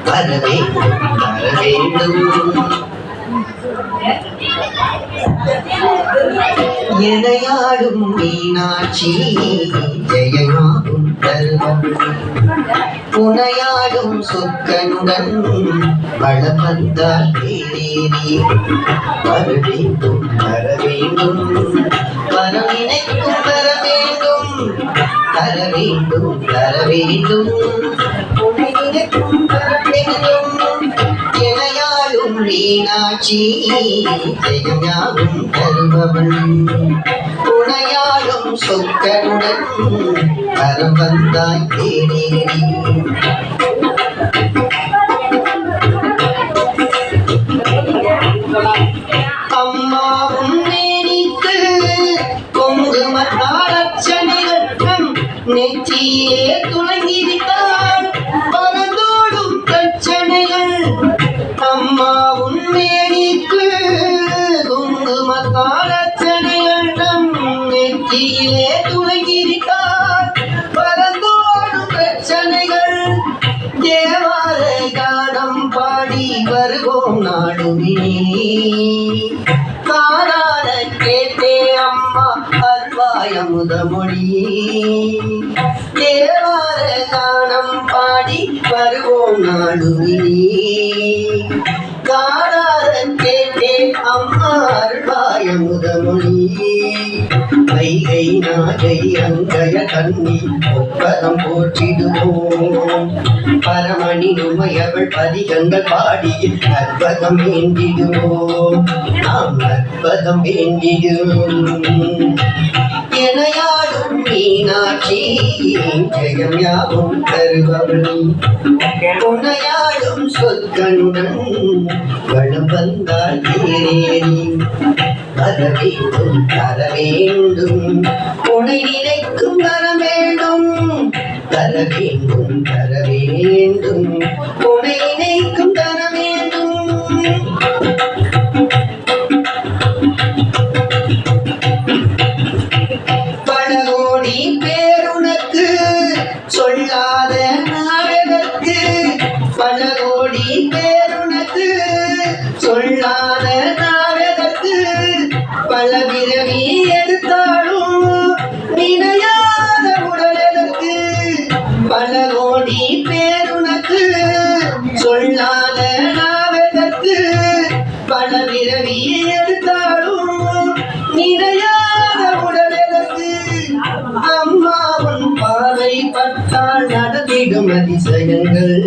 வர வேண்டும் வர வேண்டும் எனையாடும் மீனாட்சி ஜெயமாகும் தருவம் புனையாடும் சொக்கனுடன் வளம் வந்தால் தேரேறி வர வேண்டும் வர வேண்டும் வரம் நினைக்கும் வர வேண்டும் தர வேண்டும் தர வேண்டும் உன்னை நினைக்கும் வர வேண்டும் எனையாடும் மீனாட்சி ஜெயமாகும் தருபவள் புனையாடும் சொக்கனுடன் வரம் வந்தாய் தேரேறி அம்மாவும் மேனிக்கு குங்குமத்தால் அர்ச்சனைகள் நெற்றியே துளங்கிவிட்டால் பறந்தோடும் பிரச்சனைகள் அம்மாவும் மேனிக்கு குங்குமத்தால் அர்ச்சனைகள் நெற்றியிலே துளங்கிவிட்டால் பறந்தோடும் பிரச்சனைகள் தேவாலய கானம் பாடி வருவோம் நாடுமே காணாத கேட்டே அம்மா அருள்வாய் அமுதமொழியே தேவாலய கானம் பாடி வருவோம் நாடுமே காணாத கேட்டே அம்மா அருள்வாய் அமுதமொழியே வைகை நாகை அங்கய கண்ணி ஒப்பதம் போற்றிடுவோம் பரமணி நுமையவள் பதிகங்கள் பாடி அற்பதம் வேண்டிடுவோம் நாம் அற்பதம் வேண்டிடுவோம் எனையாடும் மீனாட்சி ஜெயம் யாவும் தருபவள் புனையாடும் சொற்கனுடன் வளம் வந்தால் தேரேறி வர வேண்டும் தர வேண்டும் உன்னை நினைக்கும் வர வேண்டும் தர வேண்டும் தர வேண்டும் உன்னை நினைக்கும் தர வேண்டும் பல கோடி பேருனக்கு சொல்லாத நாடகத்து பல கோடி பேருனக்கு சொல்லாத நாடகத்து பல பிறவி எடுத்தாலும் நினையாத உடலுக்கு பல கோடி பேருனக்கு சொல்லாத நாவதற்கு பல பிறவி எடுத்தாலும் நினையாத உடலுக்கு அம்மாவின் பாவை பட்டால் நடந்திடும் அதிசயங்கள்